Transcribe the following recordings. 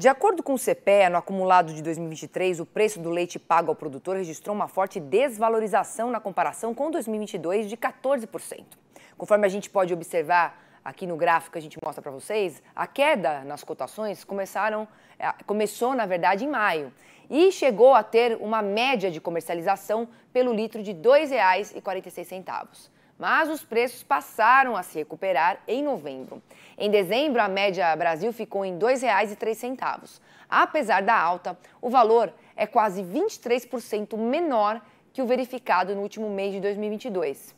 De acordo com o CPEA, no acumulado de 2023, o preço do leite pago ao produtor registrou uma forte desvalorização na comparação com 2022 de 14%. Conforme a gente pode observar aqui no gráfico que a gente mostra para vocês, a queda nas cotações começou, na verdade, em maio e chegou a ter uma média de comercialização pelo litro de R$ 2,46. Mas os preços passaram a se recuperar em novembro. Em dezembro, a média Brasil ficou em R$ 2,03. Apesar da alta, o valor é quase 23% menor que o verificado no último mês de 2022.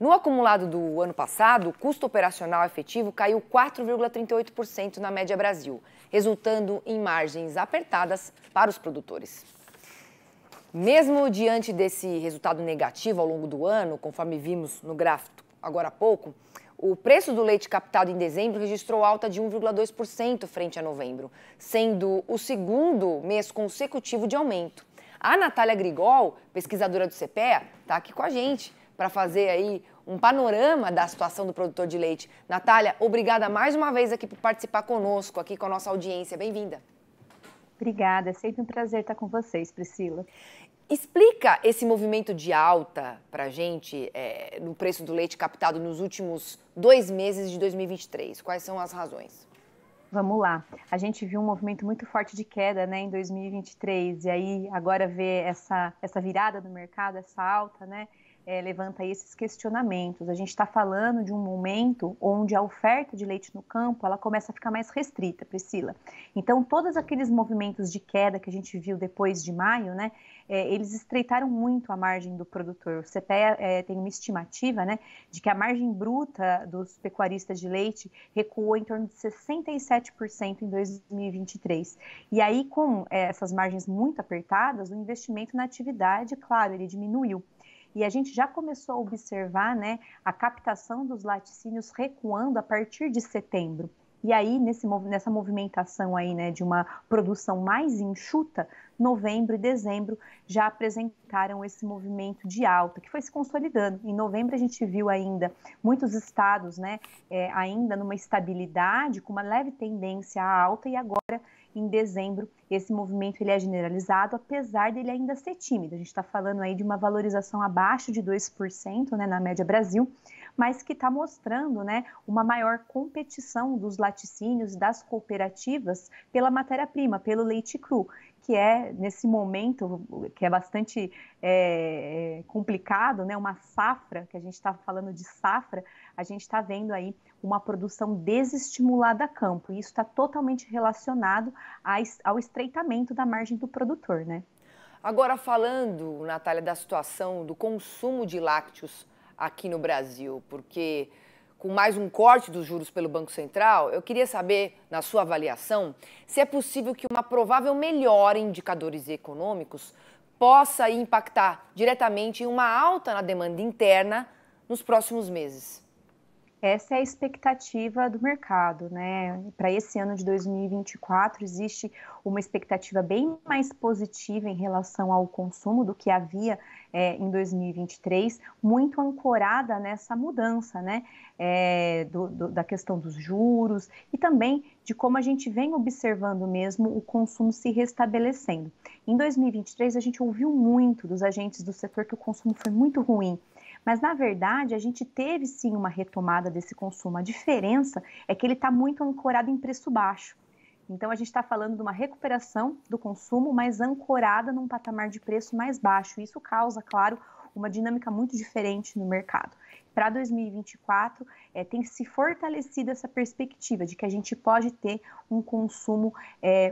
No acumulado do ano passado, o custo operacional efetivo caiu 4,38% na média Brasil, resultando em margens apertadas para os produtores. Mesmo diante desse resultado negativo ao longo do ano, conforme vimos no gráfico agora há pouco, o preço do leite captado em dezembro registrou alta de 1,2% frente a novembro, sendo o segundo mês consecutivo de aumento. A Natália Grigol, pesquisadora do CPEA, está aqui com a gente para fazer aí um panorama da situação do produtor de leite. Natália, obrigada mais uma vez aqui por participar conosco, aqui com a nossa audiência. Bem-vinda. Obrigada, é sempre um prazer estar com vocês, Priscila. Explica esse movimento de alta para a gente no preço do leite captado nos últimos 2 meses de 2023. Quais são as razões? Vamos lá. A gente viu um movimento muito forte de queda, né, em 2023, e aí agora ver essa virada do mercado, essa alta, né, levanta aí esses questionamentos. A gente está falando de um momento onde a oferta de leite no campo ela começa a ficar mais restrita, Priscila. Então, todos aqueles movimentos de queda que a gente viu depois de maio, né, eles estreitaram muito a margem do produtor. O CPEA tem uma estimativa, né, de que a margem bruta dos pecuaristas de leite recuou em torno de 67% em 2023. E aí, com essas margens muito apertadas, o investimento na atividade, claro, ele diminuiu. E a gente já começou a observar, né, a captação dos laticínios recuando a partir de setembro. E aí, nessa movimentação aí, né, de uma produção mais enxuta, novembro e dezembro já apresentaram esse movimento de alta, que foi se consolidando. Em novembro a gente viu ainda muitos estados, né, ainda numa estabilidade, com uma leve tendência à alta, e agora, em dezembro, esse movimento ele é generalizado, apesar dele ainda ser tímido. A gente está falando aí de uma valorização abaixo de 2%, né, na média Brasil, mas que está mostrando, né, uma maior competição dos laticínios, das cooperativas, pela matéria-prima, pelo leite cru, que é, nesse momento, que é bastante complicado, né, uma safra, que a gente está falando de safra, a gente está vendo aí uma produção desestimulada a campo, e isso está totalmente relacionado ao estreitamento da margem do produtor, né? Agora, falando, Natália, da situação do consumo de lácteos aqui no Brasil, porque com mais um corte dos juros pelo Banco Central, eu queria saber, na sua avaliação, se é possível que uma provável melhora em indicadores econômicos possa impactar diretamente em uma alta na demanda interna nos próximos meses. Essa é a expectativa do mercado, né? Para esse ano de 2024, existe uma expectativa bem mais positiva em relação ao consumo do que havia em 2023, muito ancorada nessa mudança, né? Da questão dos juros e também de como a gente vem observando mesmo o consumo se restabelecendo. Em 2023, a gente ouviu muito dos agentes do setor que o consumo foi muito ruim. Mas, na verdade, a gente teve sim uma retomada desse consumo. A diferença é que ele está muito ancorado em preço baixo. Então, a gente está falando de uma recuperação do consumo, mas ancorada num patamar de preço mais baixo. Isso causa, claro, uma dinâmica muito diferente no mercado. Para 2024, tem se fortalecido essa perspectiva de que a gente pode ter um consumo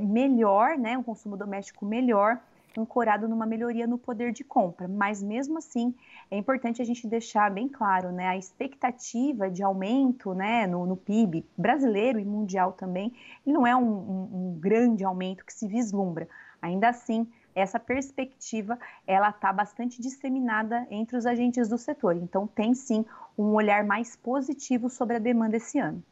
melhor, né, um consumo doméstico melhor, ancorado numa melhoria no poder de compra, mas mesmo assim é importante a gente deixar bem claro, né, a expectativa de aumento, né, no PIB brasileiro e mundial também, ele não é um grande aumento que se vislumbra. Ainda assim, essa perspectiva ela está bastante disseminada entre os agentes do setor, então tem sim um olhar mais positivo sobre a demanda esse ano.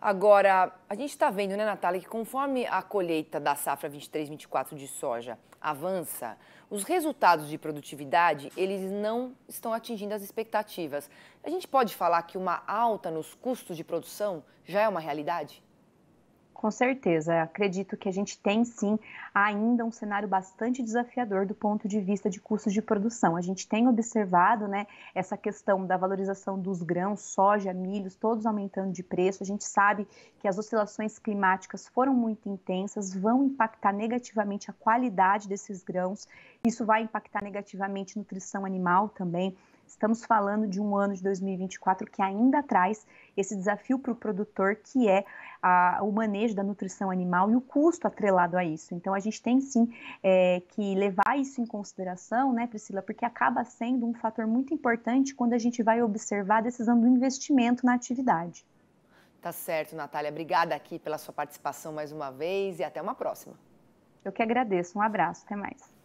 Agora, a gente está vendo, né, Natália, que conforme a colheita da safra 23-24 de soja avança, os resultados de produtividade, eles não estão atingindo as expectativas. A gente pode falar que uma alta nos custos de produção já é uma realidade? Com certeza, acredito que a gente tem sim ainda um cenário bastante desafiador do ponto de vista de custos de produção. A gente tem observado, né, essa questão da valorização dos grãos, soja, milhos, todos aumentando de preço. A gente sabe que as oscilações climáticas foram muito intensas, vão impactar negativamente a qualidade desses grãos, isso vai impactar negativamente a nutrição animal também. Estamos falando de um ano de 2024 que ainda traz esse desafio para o produtor, que é o manejo da nutrição animal e o custo atrelado a isso. Então, a gente tem sim que levar isso em consideração, né, Priscila, porque acaba sendo um fator muito importante quando a gente vai observar a decisão do investimento na atividade. Tá certo, Natália. Obrigada aqui pela sua participação mais uma vez e até uma próxima. Eu que agradeço. Um abraço. Até mais.